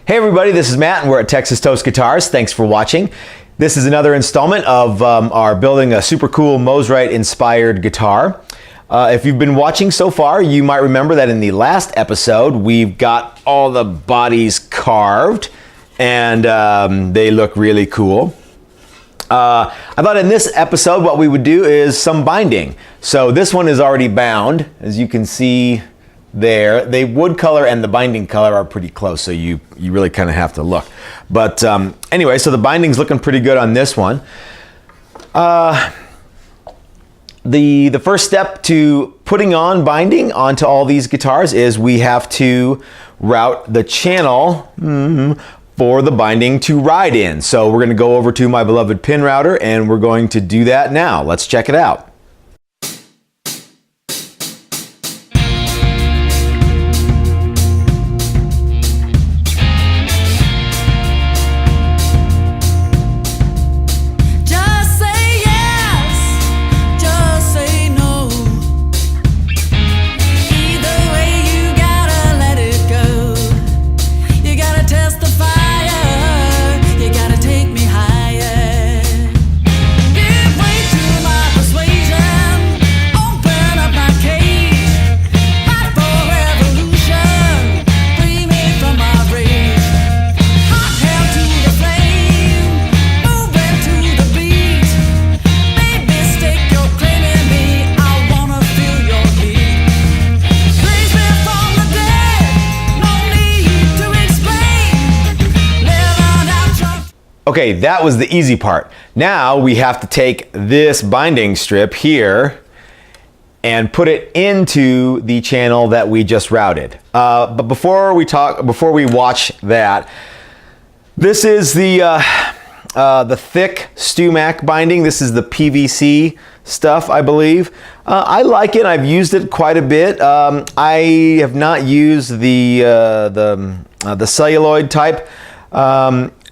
Hey everybody, this is Matt and we're at Texas Toast Guitars. Thanks for watching. This is another installment of our building a super cool Mosrite inspired guitar. If you've been watching so far, you might remember that in the last episode we've got all the bodies carved and they look really cool. I thought in this episode what we would do is some binding. So this one is already bound, as you can see there. The wood color and the binding color are pretty close, so you really kind of have to look. But anyway, so the binding's looking pretty good on this one. The first step to putting on binding onto all these guitars is we have to route the channel for the binding to ride in. So we're going to go over to my beloved pin router and we're going to do that now. Let's check it out. Okay, that was the easy part. Now we have to take this binding strip here and put it into the channel that we just routed. But before we watch that, this is the thick StewMac binding. This is the PVC stuff, I believe. I like it. I've used it quite a bit. I have not used the celluloid type.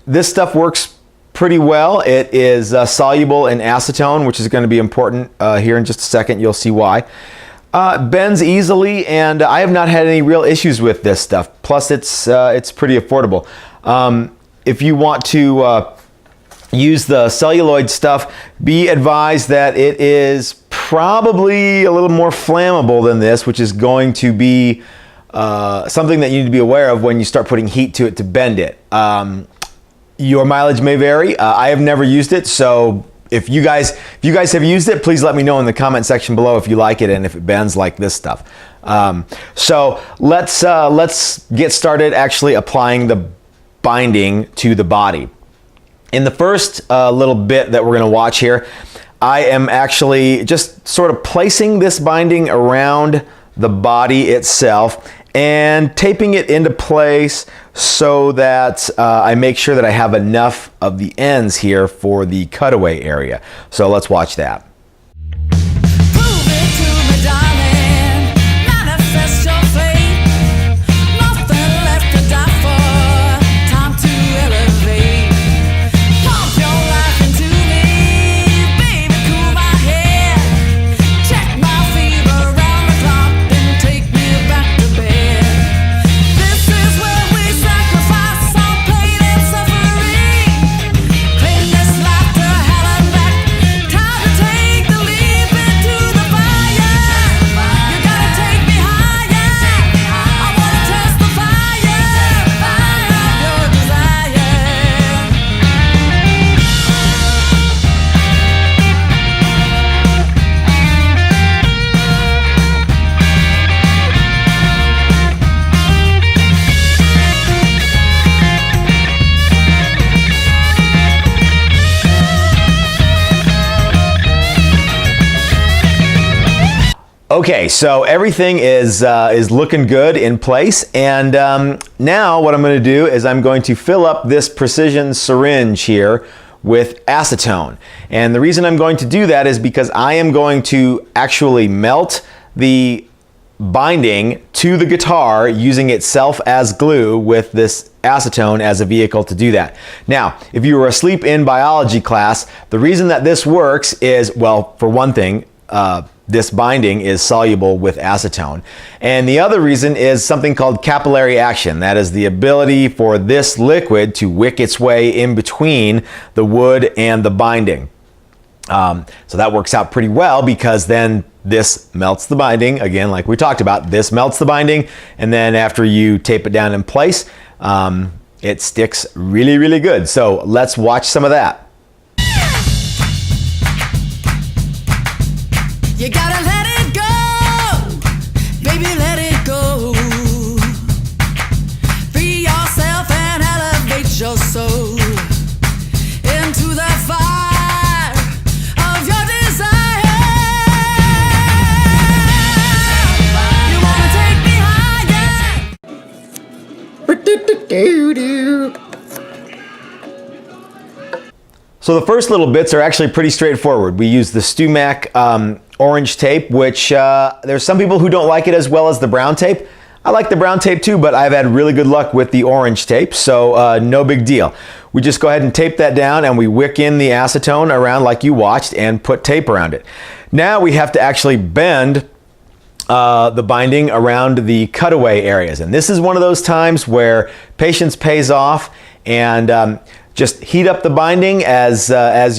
This stuff works pretty well. It is soluble in acetone, which is going to be important here in just a second. You'll see why. It bends easily, and I have not had any real issues with this stuff. Plus, it's pretty affordable. If you want to use the celluloid stuff, be advised that it is probably a little more flammable than this, which is going to be something that you need to be aware of when you start putting heat to it to bend it. Your mileage may vary. I have never used it, so if you guys have used it, please let me know in the comment section below if you like it and if it bends like this stuff. So let's get started actually applying the binding to the body. In the first little bit that we're going to watch here, I am actually just sort of placing this binding around the body itself and taping it into place so that I make sure that I have enough of the ends here for the cutaway area. So let's watch that. Okay, so everything is looking good in place, and now what I'm going to do is I'm going to fill up this precision syringe here with acetone. And the reason I'm going to do that is because I am going to actually melt the binding to the guitar using itself as glue with this acetone as a vehicle to do that. Now, if you were asleep in biology class, the reason that this works is, well, for one thing, this binding is soluble with acetone. And the other reason is something called capillary action. That is the ability for this liquid to wick its way in between the wood and the binding. So that works out pretty well, because then this melts the binding. Again, like we talked about, this melts the binding, and then after you tape it down in place, it sticks really, really good. So let's watch some of that. You gotta let it go, baby, let it go. Free yourself and elevate your soul into the fire of your desire. You wanna take me higher? So the first little bits are actually pretty straightforward. We use the StewMac orange tape, which there's some people who don't like it as well as the brown tape. I like the brown tape too, but I've had really good luck with the orange tape, so no big deal. We just go ahead and tape that down, and we wick in the acetone around like you watched and put tape around it. Now we have to actually bend the binding around the cutaway areas, and this is one of those times where patience pays off, and just heat up the binding as as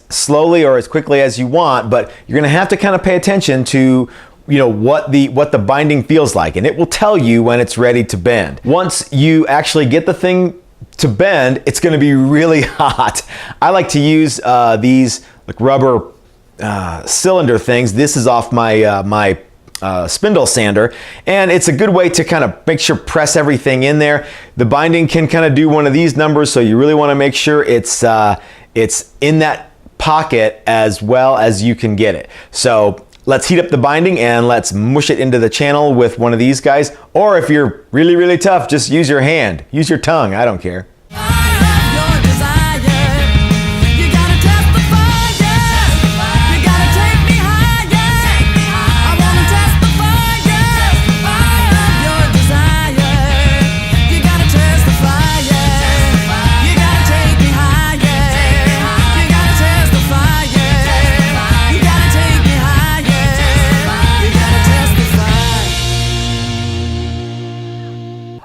slowly or as quickly as you want, but you're going to have to kind of pay attention to what the binding feels like, and it will tell you when it's ready to bend. Once you actually get the thing to bend, it's going to be really hot. I like to use these like rubber cylinder things. This is off my spindle sander, and it's a good way to kind of make sure press everything in there. The binding can kind of do one of these numbers, so you really want to make sure it's in that pocket as well as you can get it. So let's heat up the binding and let's mush it into the channel with one of these guys, or if you're really, really tough, just use your hand, use your tongue, I don't care.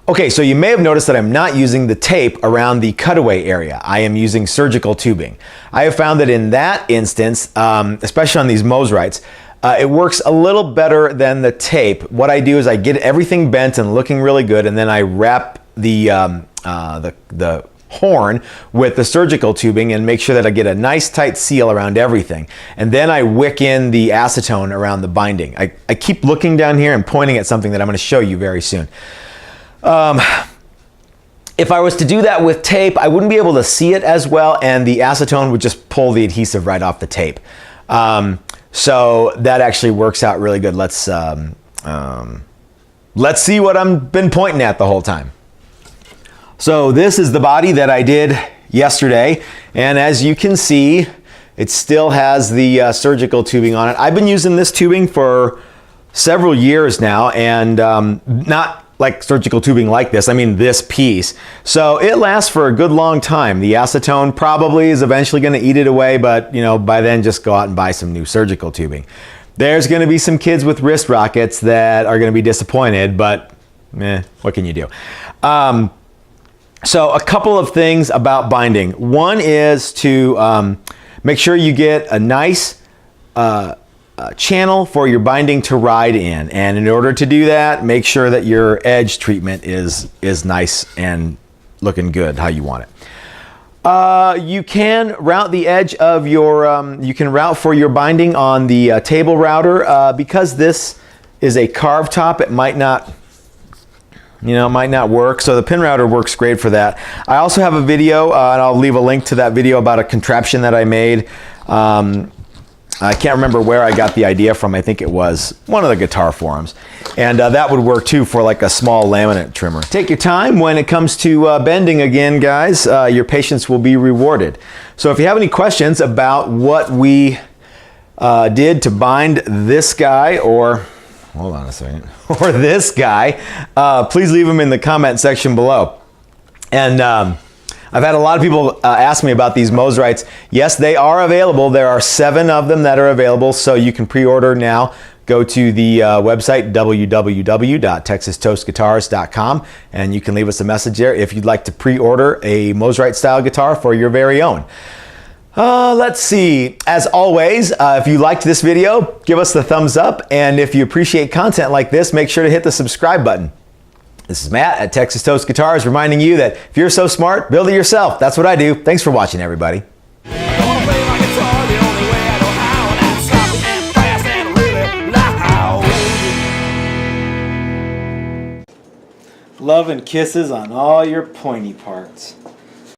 Okay, so you may have noticed that I'm not using the tape around the cutaway area. I am using surgical tubing. I have found that in that instance, especially on these Mosrites, it works a little better than the tape. What I do is I get everything bent and looking really good, and then I wrap the horn with the surgical tubing and make sure that I get a nice tight seal around everything. And then I wick in the acetone around the binding. I keep looking down here and pointing at something that I'm going to show you very soon. If I was to do that with tape, I wouldn't be able to see it as well, and the acetone would just pull the adhesive right off the tape. So that actually works out really good. Let's see what I've been pointing at the whole time. So this is the body that I did yesterday, and as you can see, it still has the surgical tubing on it. I've been using this tubing for several years now, and not like surgical tubing like this, I mean this piece. So it lasts for a good long time. The acetone probably is eventually going to eat it away, but by then just go out and buy some new surgical tubing. There's going to be some kids with wrist rockets that are going to be disappointed, but what can you do? So a couple of things about binding. One is to make sure you get a nice channel for your binding to ride in, and in order to do that, make sure that your edge treatment is nice and looking good how you want it. You can route the edge of your you can route for your binding on the table router. Because this is a carved top, it might not work, so the pin router works great for that. I also have a video, and I'll leave a link to that video about a contraption that I made. I can't remember where I got the idea from. I think it was one of the guitar forums. And that would work too for like a small laminate trimmer. Take your time when it comes to bending again, guys. Your patience will be rewarded. So if you have any questions about what we did to bind this guy, or hold on a second, or this guy, please leave them in the comment section below. And I've had a lot of people ask me about these Mosrites. Yes, they are available. There are 7 of them that are available, so you can pre-order now. Go to the website, www.texastoastguitars.com, and you can leave us a message there if you'd like to pre-order a Mosrite style guitar for your very own. Let's see. As always, if you liked this video, give us the thumbs up, and if you appreciate content like this, make sure to hit the subscribe button. This is Matt at Texas Toast Guitars reminding you that if you're so smart, build it yourself. That's what I do. Thanks for watching, everybody. Love and kisses on all your pointy parts.